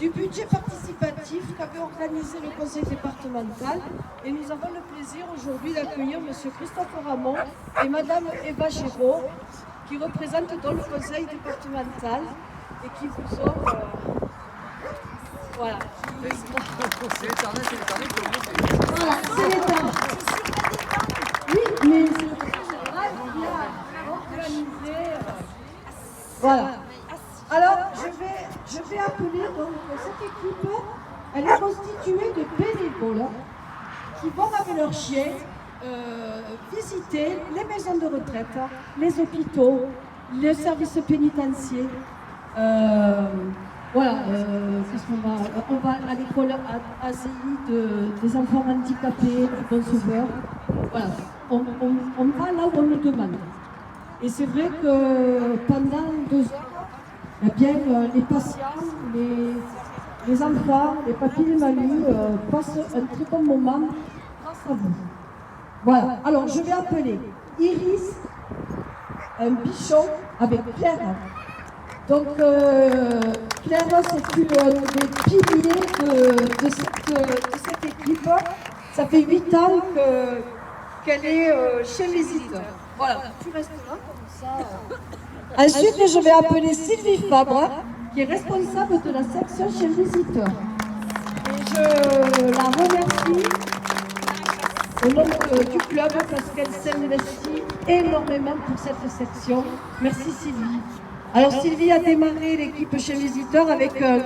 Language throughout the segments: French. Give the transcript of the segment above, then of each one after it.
du budget participatif qu'avait organisé le conseil départemental. Et nous avons le plaisir aujourd'hui d'accueillir M. Christophe Ramon et Mme Eva Géraud, qui représentent dans le conseil départemental et qui vous ont... voilà. C'est l'éternel, c'est l'éternel. Voilà, c'est l'éternel. Oui, mais c'est le conseil général qui a organisé... voilà. Alors, je vais appeler donc cette équipe. Elle est constituée de bénévoles qui vont avec leurs chiens visiter les maisons de retraite, les hôpitaux, les services pénitentiaires. Voilà, on va à l'école ACI des enfants handicapés, du Bon Sauveur. Voilà, on va là où on nous demande. Et c'est vrai que pendant 2 heures, eh bien, les patients, les enfants, les papis, les mamies passent un très bon moment grâce à vous. Voilà, alors je vais appeler Iris, un bichon avec Claire. Donc Claire, c'est une des piliers de cette équipe. Ça fait 8 ans qu'elle est chez Visite. Voilà, tu restes là comme ça. Ensuite, je vais appeler Sylvie Fabre, qui est responsable de la section chez Visiteur. Et je la remercie au nom du club parce qu'elle s'investit énormément pour cette section. Merci Sylvie. Alors Sylvie a démarré l'équipe chez Visiteur avec un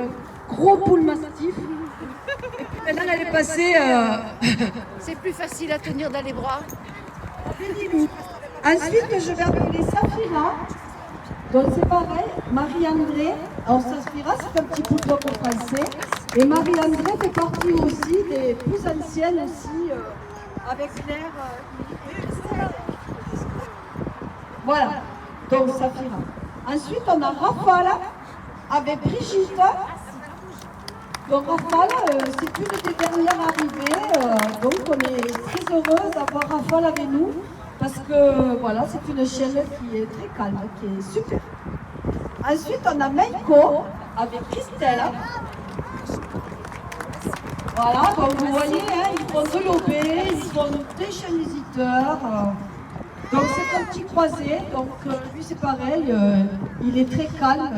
gros poule mastif. Et puis maintenant elle est passée... C'est plus facile à tenir dans les bras. Ensuite, je vais appeler Safira. Donc c'est pareil, Marie-André, alors Safira c'est un petit peu trop français, et Marie-André fait partie aussi des plus anciennes aussi, avec Claire. Voilà, donc Safira. Ensuite on a Rafale avec Brigitte. Donc Rafale, c'est une des dernières arrivées, donc on est très heureux d'avoir Rafale avec nous. Parce que voilà, c'est une chienne qui est très calme, qui est super. Ensuite, on a Meiko avec Christelle. Voilà, donc vous voyez, hein, ils font de l'OB, ils font des chiens visiteurs. Donc c'est un petit croisé, donc lui c'est pareil, il est très calme,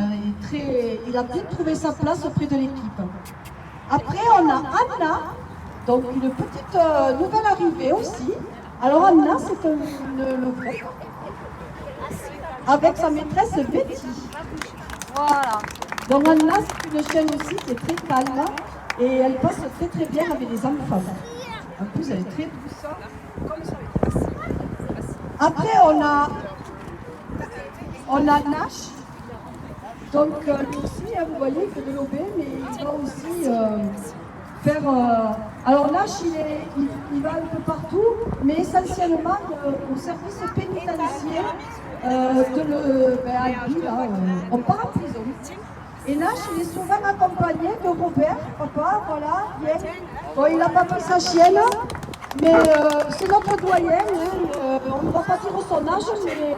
il a bien trouvé sa place auprès de l'équipe. Après, on a Anna, donc une petite nouvelle arrivée aussi. Alors Anna, c'est une levrette avec sa maîtresse Betty. Voilà. Donc Anna, c'est une chienne aussi qui est très calme et elle passe très très bien avec les enfants. En plus, elle est très douce. Comme ça. Après, on a Nash. Donc lui aussi, vous voyez, il fait de l'OB, mais il va aussi faire... alors Nash, il va un peu partout, mais essentiellement au service pénitentiaire à Albi, là, on part en prison. Et Nash, il est souvent accompagné de Robert, papa, voilà, viens. Bon, il n'a pas pris sa chienne, mais c'est notre doyen, hein, on ne va pas dire son âge, mais...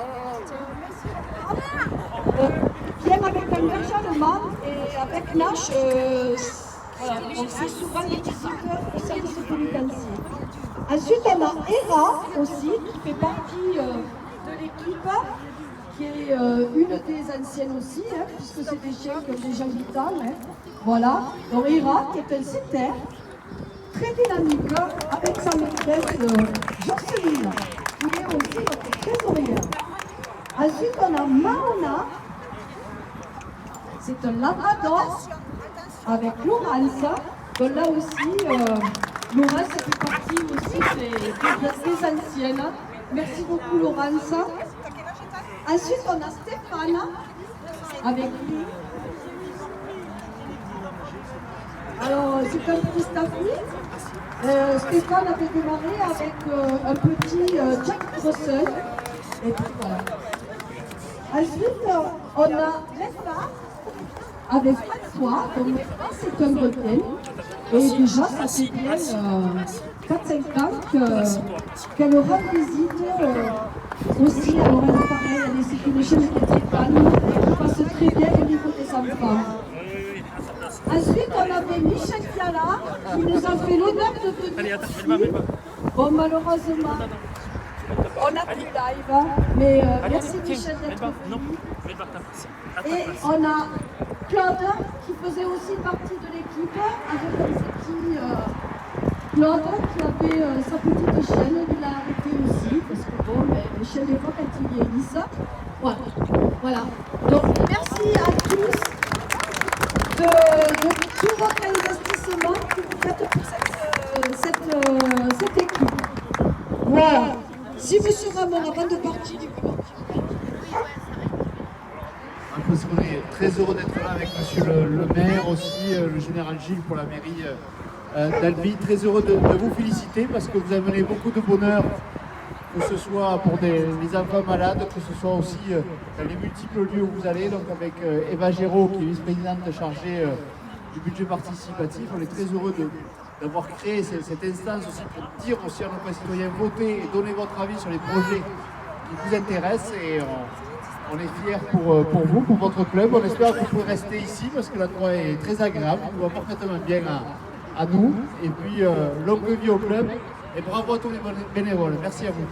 vient avec un berger allemand et avec Nash... voilà, on fait souvent des visites au service pénitentiaire. Ensuite, on a Hera aussi, qui fait partie de l'équipe, qui est une des anciennes aussi, hein, puisque c'est des chiens qui ont déjà 8 ans. Hein. Voilà, donc Hera, qui est un setter, très dynamique, avec sa maîtresse Jocelyne, qui est aussi notre trésorière. Ensuite, on a Maona, c'est un labrador, avec Laurence, donc là aussi, Laurence fait partie aussi des anciennes. Merci beaucoup Laurence. Ensuite on a Stéphane, avec lui. Alors c'est un petit staffy. Stéphane avait démarré avec un petit Jack Russell. Et puis voilà. Ensuite on a Lesta, avec François, donc c'est un hôtel. Et déjà, ça fait bien 4-5 ans qu'elle rend visite aussi. Alors elle est pareille, c'est une chaîne qui est très calme, qui passe très bien au niveau des enfants. Ensuite, là, qui nous a fait l'honneur de venir. Allez, attends, Bon, malheureusement, on n'a plus live, hein, mais merci Michel d'être venu. Et on a Claude qui faisait aussi partie de l'équipe, avec un petit Claude qui avait sa petite chienne, il l'a arrêté aussi, parce que bon, les chiens des fois quand ils vieillissent, voilà. Donc merci à tous de tout votre investissement que vous faites pour cette équipe. Voilà. Si monsieur Ramon, avant de partir, parce qu'on est très heureux d'être là avec monsieur le maire aussi, le général Gilles pour la mairie d'Albi. Très heureux de vous féliciter parce que vous avez mené beaucoup de bonheur, que ce soit pour les enfants malades, que ce soit aussi dans les multiples lieux où vous allez. Donc avec Eva Géraud, qui est vice-présidente chargée du budget participatif, on est très heureux d'avoir créé cette instance aussi pour dire aussi à nos concitoyens, votez et donnez votre avis sur les projets qui vous intéressent. Et on est fiers pour vous, pour votre club. On espère que vous pouvez rester ici parce que l'endroit est très agréable, il va parfaitement bien à nous. Et puis longue vie au club et bravo à tous les bénévoles. Merci à vous.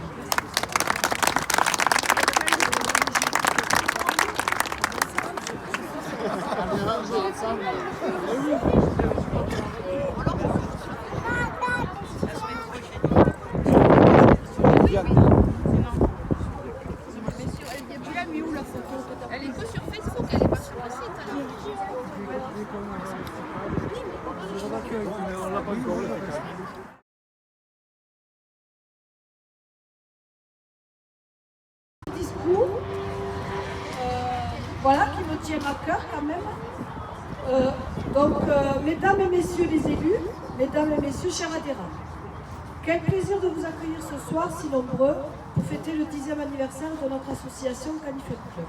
Elle est que sur Facebook, elle est pas sur le site. Discours, voilà, qui me tient à cœur quand même. Mesdames et messieurs les élus, mesdames et messieurs, chers adhérents, quel plaisir de vous accueillir ce soir si nombreux pour fêter le 10e anniversaire de notre association Canifet Club.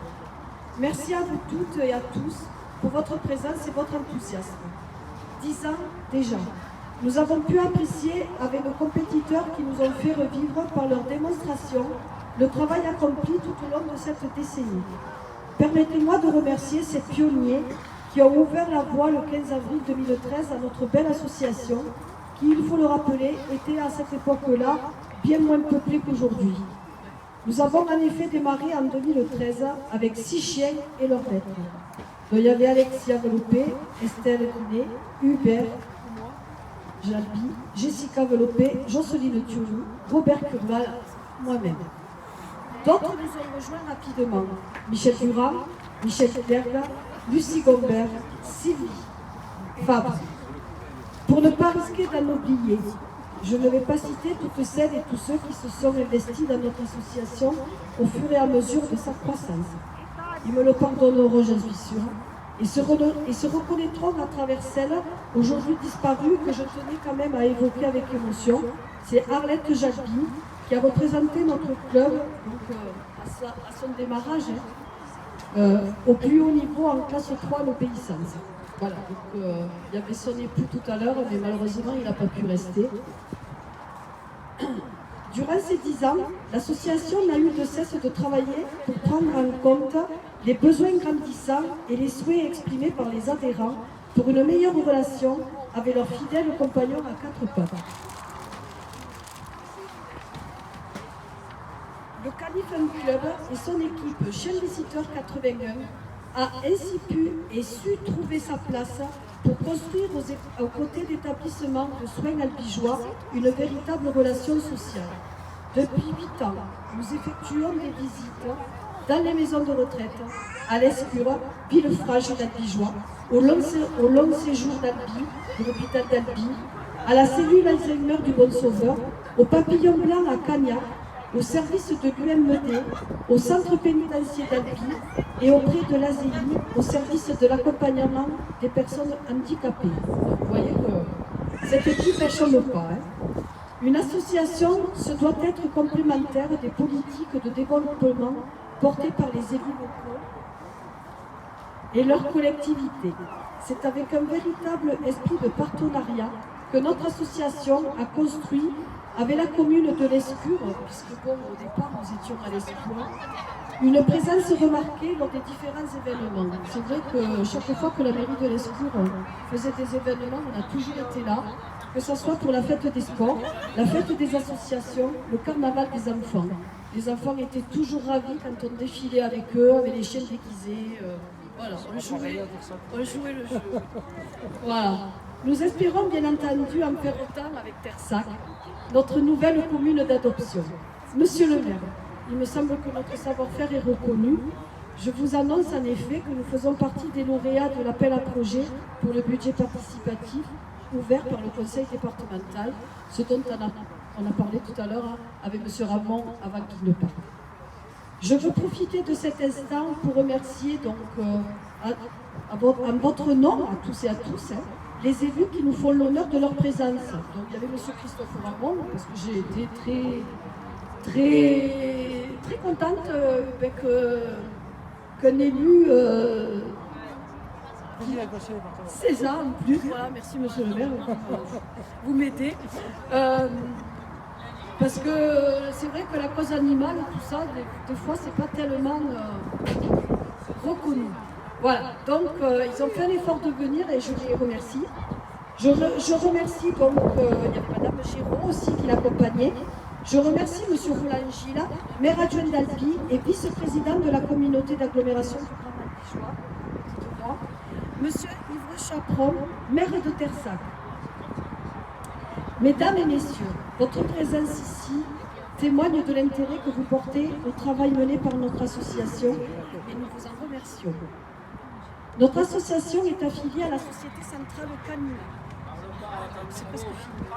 Merci à vous toutes et à tous pour votre présence et votre enthousiasme. 10 ans déjà, nous avons pu apprécier avec nos compétiteurs qui nous ont fait revivre par leur démonstration le travail accompli tout au long de cette décennie. Permettez-moi de remercier ces pionniers qui ont ouvert la voie le 15 avril 2013 à notre belle association qui, il faut le rappeler, était à cette époque-là bien moins peuplée qu'aujourd'hui. Nous avons en effet démarré en 2013 avec 6 chiens et leurs maîtres. Donc, il y avait Alexia Velopé, Estelle Guinet, Hubert, Jalbi, Jessica Velopé, Jocelyne Thioulou, Robert Curval, moi-même. D'autres nous ont rejoints rapidement. Michel Durand, Michel Berga, Lucie Gombert, Sylvie, Fabre. Pour ne pas risquer d'en oublier, je ne vais pas citer toutes celles et tous ceux qui se sont investis dans notre association au fur et à mesure de sa croissance. Ils me le pardonneront, j'en suis sûre, et se reconnaîtront à travers celles aujourd'hui disparues que je tenais quand même à évoquer avec émotion. C'est Arlette Jalbi qui a représenté notre club donc, à son démarrage au plus haut niveau en classe 3 l'obéissance. Voilà, donc il y avait son époux tout à l'heure, mais malheureusement il n'a pas pu rester. Durant ces 10 ans, l'association n'a eu de cesse de travailler pour prendre en compte les besoins grandissants et les souhaits exprimés par les adhérents pour une meilleure relation avec leurs fidèles compagnons à 4 pattes. Le Canifet Club et son équipe Chien Visiteur 81 a ainsi pu et su trouver sa place pour construire aux côtés d'établissements de soins albigeois une véritable relation sociale. Depuis 8 ans, nous effectuons des visites dans les maisons de retraite, à l'Escure, Villefranche d'Albigeois, au long séjour d'Albi, de l'hôpital d'Albi, à la cellule Alzheimer du Bon Sauveur, au Papillon Blanc à Cagnac, au service de l'UMED, au centre pénitentiaire d'Albi et auprès de l'ASEI, au service de l'accompagnement des personnes handicapées. Vous voyez que cette équipe ne change pas. Une association se doit être complémentaire des politiques de développement portées par les élus locaux et leurs collectivités. C'est avec un véritable esprit de partenariat que notre association a construit avec la commune de l'Escure, puisque bon, au départ nous étions à l'Escure, une présence remarquée lors des différents événements. C'est vrai que chaque fois que la mairie de l'Escour faisait des événements, on a toujours été là, que ce soit pour la fête des sports, la fête des associations, le carnaval des enfants. Les enfants étaient toujours ravis quand on défilait avec eux, avec les chiens déguisés. Voilà, on jouait le jeu. Voilà. Nous espérons bien entendu en faire autant avec Tersac, notre nouvelle commune d'adoption. Monsieur le maire, il me semble que notre savoir-faire est reconnu. Je vous annonce en effet que nous faisons partie des lauréats de l'appel à projet pour le budget participatif ouvert par le conseil départemental, ce dont on a parlé tout à l'heure avec M. Ramon avant qu'il ne parte. Je veux profiter de cet instant pour remercier donc, en votre nom, à tous et à tous, les élus qui nous font l'honneur de leur présence. Donc il y avait M. Christophe Ramon, parce que j'ai été très contente qu'un élu César en plus, voilà, merci monsieur le maire, vous m'aidez. Parce que c'est vrai que la cause animale, tout ça, des fois, c'est pas tellement reconnu. Voilà, donc ils ont fait un effort de venir et je les remercie. Je remercie donc, il y avait Madame Géraud aussi qui l'accompagnait. Je remercie Monsieur Roland Gila, maire adjoint d'Albi et vice-président de la communauté d'agglomération du Grand Maldichois. Monsieur Yves Chaperon, maire de Tersac. Mesdames et messieurs, votre présence ici témoigne de l'intérêt que vous portez au travail mené par notre association et nous vous en remercions. Notre association est affiliée à la Société Centrale Canine. C'est presque fini.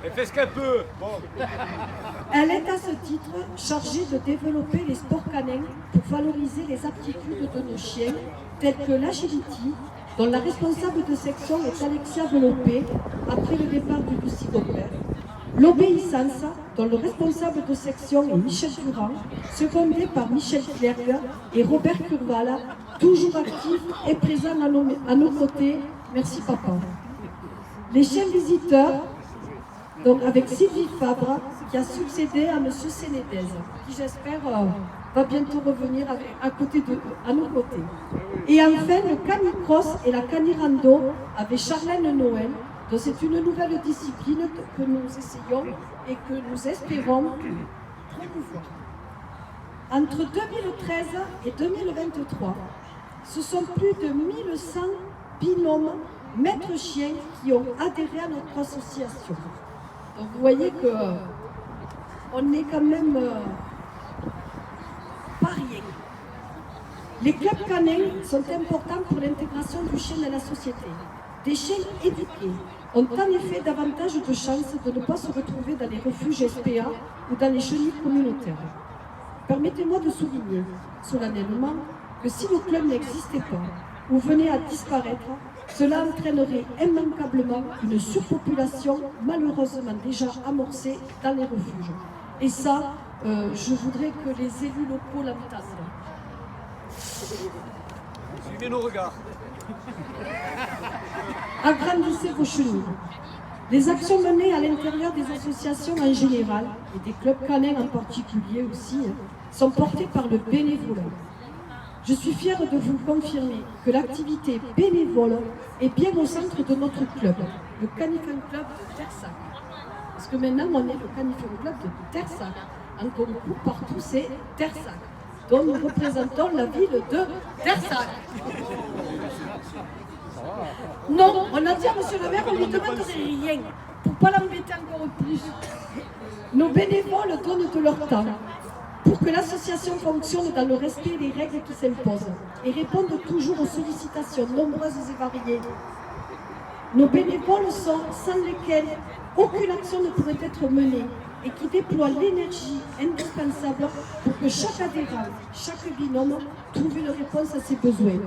Elle fait ce qu'elle peut. Bon. Elle est à ce titre chargée de développer les sports canins pour valoriser les aptitudes de nos chiens, tels que l'agility, dont la responsable de section est Alexia Velopé, après le départ du Lucie Gobert. L'obéissance, dont le responsable de section est Michel Durand, secondé par Michel Clerc et Robert Curval, toujours actifs et présents à nos côtés. Merci papa. Les chiens visiteurs, donc avec Sylvie Fabre, qui a succédé à M. Sénédez, qui j'espère va bientôt revenir à nos côtés. Et enfin, le canicross et la canirando avec Charlène Noël, donc c'est une nouvelle discipline que nous essayons et que nous espérons promouvoir. Entre 2013 et 2023, ce sont plus de 1100 binômes maîtres chiens qui ont adhéré à notre association. Donc vous voyez que on est quand même pas rien. Les clubs canins sont importants pour l'intégration du chien dans la société. Des chiens éduqués ont en effet davantage de chances de ne pas se retrouver dans les refuges SPA ou dans les chenilles communautaires. Permettez-moi de souligner solennellement que si le club n'existait pas ou venait à disparaître, cela entraînerait immanquablement une surpopulation malheureusement déjà amorcée dans les refuges. Et ça, je voudrais que les élus locaux l'entendent. Suivez nos regards. Agrandissez vos chenilles. Les actions menées à l'intérieur des associations en général, et des clubs canins en particulier aussi, sont portées par le bénévolat. Je suis fière de vous confirmer que l'activité bénévole est bien au centre de notre club, le Canifin Club de Tersac. Parce que maintenant, on est le Canifin Club de Tersac. En concours, partout, c'est Tersac. Donc, nous représentons la ville de Tersac. Non, on a dit à monsieur le maire, on lui demanderait rien, pour ne pas l'embêter encore plus. Nos bénévoles donnent de leur temps pour que l'association fonctionne dans le respect des règles qui s'imposent et répondent toujours aux sollicitations nombreuses et variées. Nos bénévoles sont sans lesquels aucune action ne pourrait être menée et qui déploient l'énergie indispensable pour que chaque adhérent, chaque binôme trouve une réponse à ses besoins.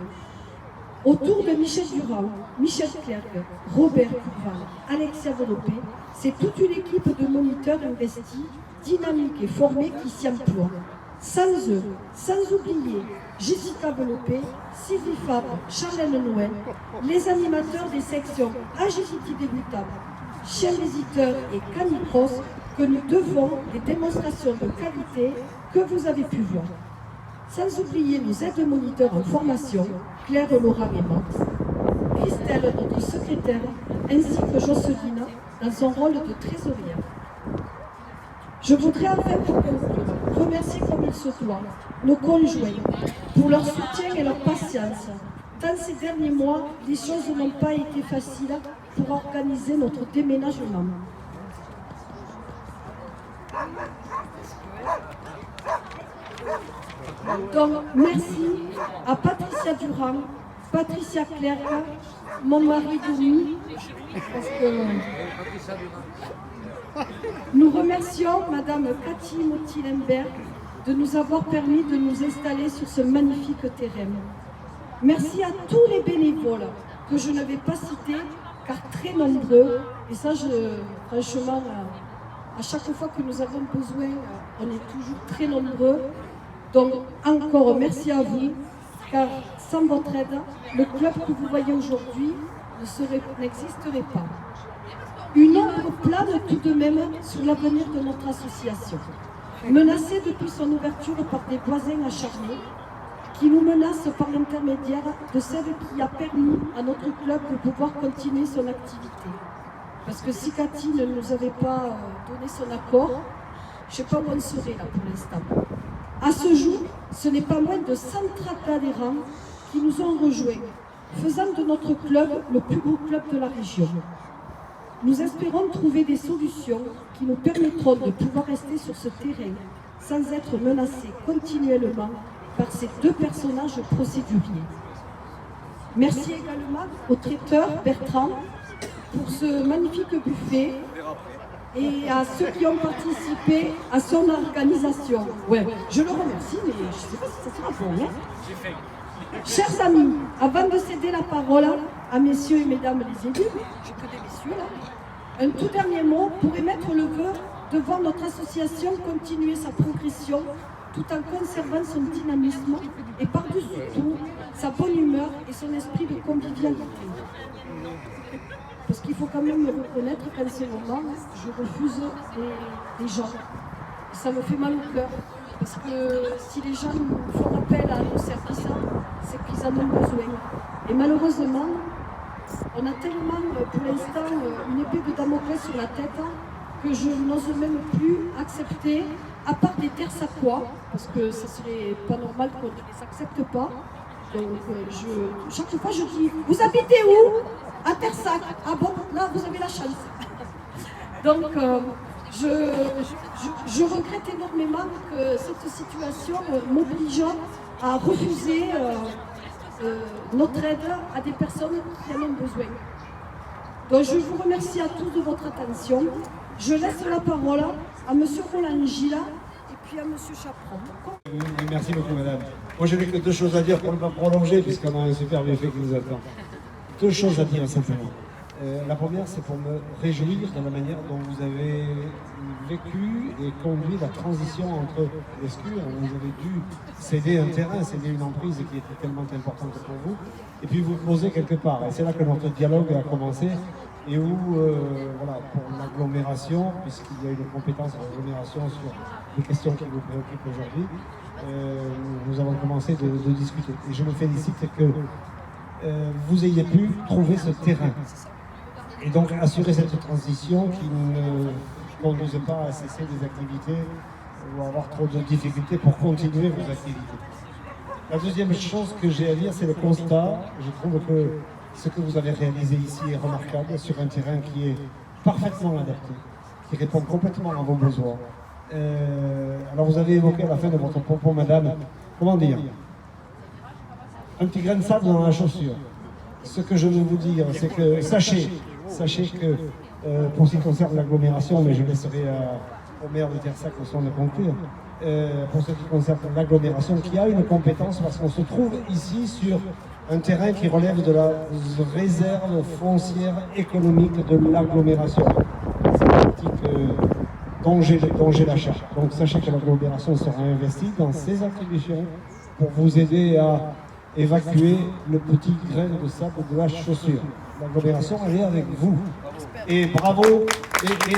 Autour de Michel Durand, Michel Clerc, Robert Curval, Alexia Velopé, c'est toute une équipe de moniteurs investis, dynamiques et formés qui s'y emploient. Sans eux, sans oublier Jessica Velopé, Sylvie Fabre, Charlène Noël, les animateurs des sections Agility débutants, chiens visiteurs et canicross que nous devons les démonstrations de qualité que vous avez pu voir. Sans oublier nos aides-moniteurs en formation, Claire, Laura et Max, Christelle, notre secrétaire, ainsi que Jocelyne dans son rôle de trésorière. Je voudrais enfin pour conclure remercier comme il se doit nos conjoints pour leur soutien et leur patience. Dans ces derniers mois, les choses n'ont pas été faciles pour organiser notre déménagement. Donc, merci à Patricia Durand, Patricia Clerc, mon mari Denis, parce que nous remercions Madame Cathy Motti-Lemberg de nous avoir permis de nous installer sur ce magnifique terrain. Merci à tous les bénévoles que je ne vais pas citer, car très nombreux, et ça, franchement, à chaque fois que nous avons besoin, on est toujours très nombreux. Donc, encore merci à vous, car sans votre aide, le club que vous voyez aujourd'hui n'existerait pas. Une ombre plane tout de même sur l'avenir de notre association, menacée depuis son ouverture par des voisins acharnés, qui nous menacent par l'intermédiaire de celle qui a permis à notre club de pouvoir continuer son activité. Parce que si Cathy ne nous avait pas donné son accord, je ne sais pas où on serait là pour l'instant. À ce jour, ce n'est pas moins de 130 adhérents qui nous ont rejoints, faisant de notre club le plus gros club de la région. Nous espérons trouver des solutions qui nous permettront de pouvoir rester sur ce terrain sans être menacés continuellement par ces deux personnages procéduriers. Merci également au traiteur Bertrand pour ce magnifique buffet et à ceux qui ont participé à son organisation. Ouais, je le remercie, mais je ne sais pas si ça sera bon. Hein. Chers amis, avant de céder la parole à messieurs et mesdames les élus, j'ai que des messieurs là, un tout dernier mot pour émettre le vœu de voir notre association continuer sa progression tout en conservant son dynamisme et par-dessus tout sa bonne humeur et son esprit de convivialité. Parce qu'il faut quand même me reconnaître qu'en ce moment, je refuse les gens. Et ça me fait mal au cœur. Parce que si les gens nous font appel à nos services, c'est qu'ils en ont besoin. Et malheureusement, on a tellement, pour l'instant, une épée de Damoclès sur la tête que je n'ose même plus accepter, à part des terres sacois, parce que ce serait pas normal qu'on ne les accepte pas. Donc, chaque fois, je dis, vous habitez où? À Tersac. Ah bon, là, vous avez la chance. Donc, je regrette énormément que cette situation m'oblige à refuser notre aide à des personnes qui en ont besoin. Donc, je vous remercie à tous de votre attention. Je laisse la parole à M. Roland Gila et puis à M. Chaperon. Merci beaucoup, madame. Moi, je n'ai que deux choses à dire pour ne pas prolonger, puisqu'on a un super buffet qui nous attend. Deux choses à dire simplement. La première, c'est pour me réjouir de la manière dont vous avez vécu et conduit la transition entre les SCU. Vous avez dû céder un terrain, céder une emprise qui était tellement importante pour vous, et puis vous posez quelque part. Et c'est là que notre dialogue a commencé, et où, voilà, pour l'agglomération, puisqu'il y a une compétence en agglomération sur les questions qui vous préoccupent aujourd'hui, nous avons commencé de discuter. Et je me félicite que vous ayez pu trouver ce terrain et donc assurer cette transition qui ne conduise pas à cesser des activités ou à avoir trop de difficultés pour continuer vos activités. La deuxième chose que j'ai à dire, c'est le constat. Je trouve que ce que vous avez réalisé ici est remarquable sur un terrain qui est parfaitement adapté, qui répond complètement à vos besoins. Alors vous avez évoqué à la fin de votre propos, madame, comment dire, un petit grain de sable dans la chaussure. Ce que je veux vous dire, c'est que sachez que pour ce qui concerne l'agglomération, mais je laisserai au maire de Tersac le soin de conclure, pour ce qui concerne l'agglomération, qui a une compétence parce qu'on se trouve ici sur un terrain qui relève de la réserve foncière économique de l'agglomération. C'est l'article dont j'ai la charge. Donc sachez que l'agglomération sera investie dans ses attributions pour vous aider à évacuer le petit grain de sable de la chaussure. L'agglomération, elle est avec vous. Et bravo. Et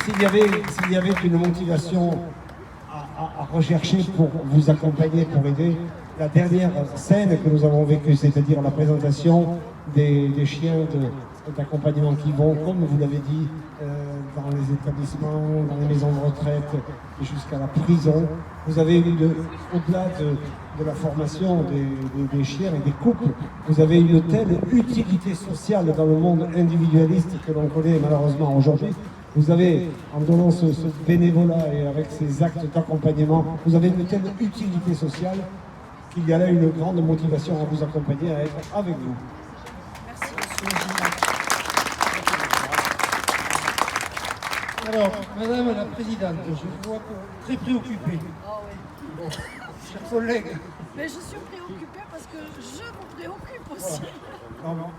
s'il y avait une motivation à rechercher pour vous accompagner, pour aider, la dernière scène que nous avons vécue, c'est-à-dire la présentation des chiens d'accompagnement qui vont, comme vous l'avez dit, dans les établissements, dans les maisons de retraite et jusqu'à la prison. Vous avez eu, au-delà de la formation des chiens et des couples, vous avez une telle utilité sociale dans le monde individualiste que l'on connaît malheureusement aujourd'hui. Vous avez, en donnant ce bénévolat et avec ces actes d'accompagnement, vous avez une telle utilité sociale qu'il y a là une grande motivation à vous accompagner, à être avec vous. Merci, monsieur. Alors, Madame la Présidente, je vous vois très préoccupée. Bon, chers collègues. Mais je suis préoccupée parce que je me préoccupe aussi. Non, non.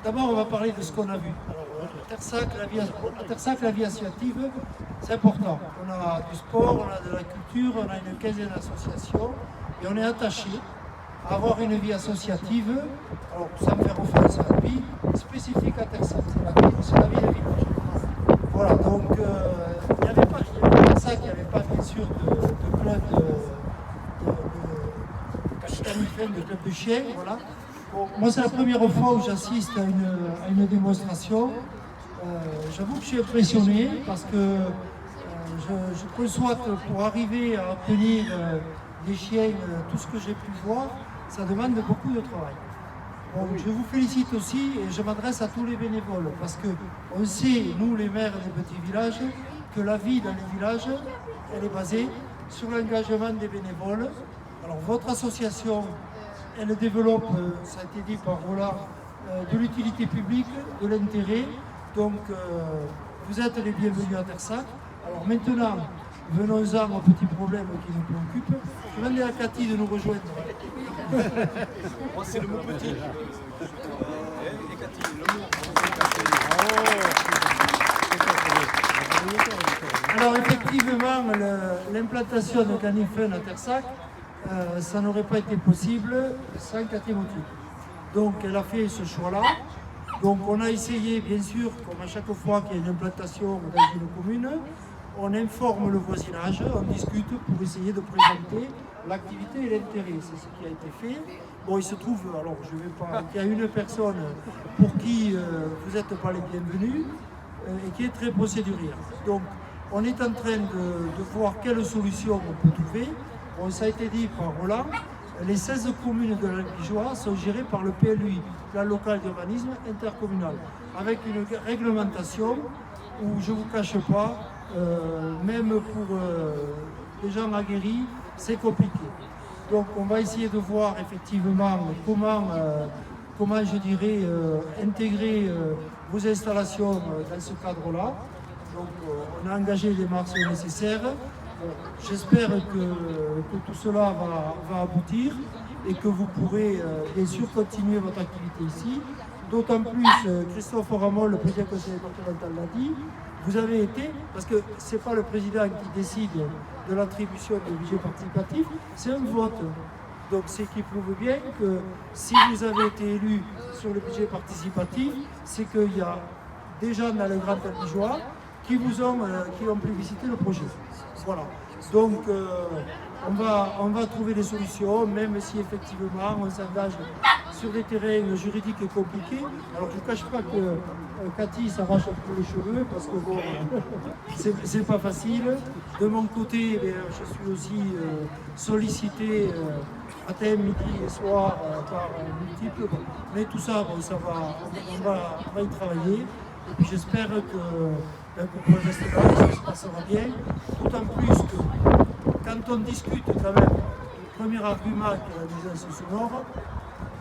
D'abord, on va parler de ce qu'on a vu. Alors, à Tersac, la vie associative, c'est important. On a du sport, on a de la culture, on a une quinzaine d'associations et on est attaché à avoir une vie associative. Alors, ça me fait référence à la vie spécifique à Tersac. C'est la vie des villages. Voilà, donc il n'y avait pas Tersac, il n'y avait pas bien sûr de club de club de chiens, voilà. Bon, moi c'est la première fois où j'assiste à une démonstration. J'avoue que je suis impressionné parce que je conçois que pour arriver à obtenir des chiens, tout ce que j'ai pu voir, ça demande beaucoup de travail. Bon, je vous félicite aussi et je m'adresse à tous les bénévoles parce qu'on sait, nous les maires des petits villages, que la vie dans les villages, elle est basée sur l'engagement des bénévoles. Alors votre association, elle développe, ça a été dit par Roland, de l'utilité publique, de l'intérêt. Donc vous êtes les bienvenus à Tersac. Alors maintenant, venons-en aux petits problèmes qui nous préoccupent. Je vais demander à Cathy de nous rejoindre. Moi, c'est le mot petit. Et Cathy, le mot. Alors effectivement, l'implantation de Canifun à Tersac, ça n'aurait pas été possible sans Cathy Mouty. Donc elle a fait ce choix-là. Donc on a essayé, bien sûr, comme à chaque fois qu'il y a une implantation dans une commune, on informe le voisinage, on discute pour essayer de présenter l'activité et l'intérêt. C'est ce qui a été fait. Bon, il se trouve, alors je vais pas, qu'il y a une personne pour qui vous n'êtes pas les bienvenus et qui est très procédurière. Donc on est en train de voir quelle solution on peut trouver. Bon, ça a été dit par Roland, les 16 communes de la Vigeois sont gérées par le PLUI, plan local d'urbanisme intercommunal, avec une réglementation où je ne vous cache pas, même pour les gens aguerris, c'est compliqué. Donc on va essayer de voir effectivement comment je dirais, intégrer vos installations dans ce cadre-là. Donc on a engagé les démarches nécessaires. J'espère que tout cela va aboutir et que vous pourrez bien sûr continuer votre activité ici. D'autant plus, Christophe Ramol, le président du conseil départemental, l'a dit, vous avez été, parce que ce n'est pas le président qui décide de l'attribution du budget participatif, c'est un vote. Donc c'est qui prouve bien que si vous avez été élu sur le budget participatif, c'est qu'il y a des gens dans les grandes Albigeois qui ont plébiscité le projet. Voilà. Donc on va trouver des solutions, même si effectivement on s'engage sur des terrains juridiques compliqués. Alors je ne cache pas que Cathy s'arrache un peu les cheveux parce que bon, c'est pas facile. De mon côté, je suis aussi sollicité matin, midi et soir par multiples. Mais tout ça, bon, on va y travailler. Et puis j'espère que pour le festival, ça se passera bien. D'autant plus que quand on discute quand même, le premier argument qui est la nuisance sonore,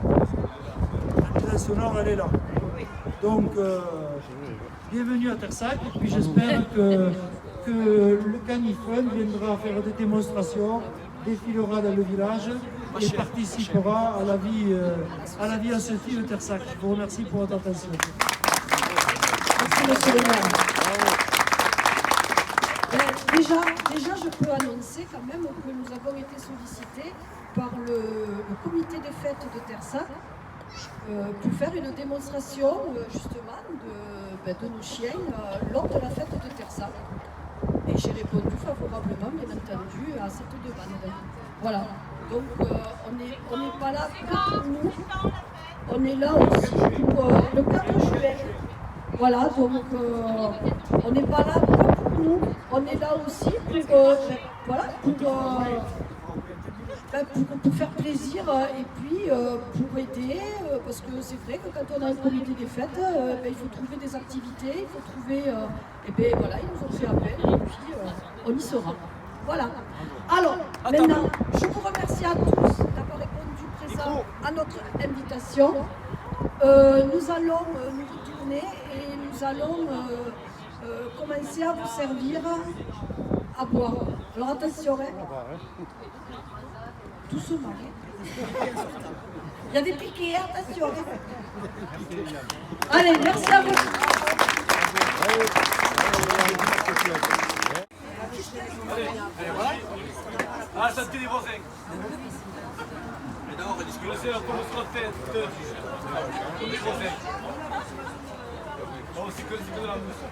la nuisance sonore elle est là. Donc bienvenue à Tersac et puis j'espère que le Canifun viendra faire des démonstrations, défilera dans le village et participera à la vie associative de Tersac. Je vous remercie pour votre attention. Merci, monsieur le maire. déjà, je peux annoncer quand même que nous avons été sollicités par le comité des fêtes de Tersac pour faire une démonstration justement de nos chiens lors de la fête de Tersac. Et j'ai répondu favorablement, bien entendu, à cette demande. Voilà. Donc on n'est pas là que pour nous, on est là aussi pour le 4 juillet. Voilà, donc on n'est pas là que pour nous, on est là aussi pour faire plaisir et puis pour aider, parce que c'est vrai que quand on a un comité des fêtes, il faut trouver des activités, il faut trouver, et bien voilà, ils nous ont fait appel et puis on y sera. Voilà. Alors, maintenant, je vous remercie à tous d'avoir répondu présent à notre invitation. Nous allons nous retourner et nous allons commencer à vous servir à boire. Alors attention, doucement. Il y a des piquets, attention. Allez, merci à vous. Ah, ça te dit voisins. Mais d'abord, on va discuter. C'est comme ce qu'on fait des voisins. Bon, c'est que de la mousse.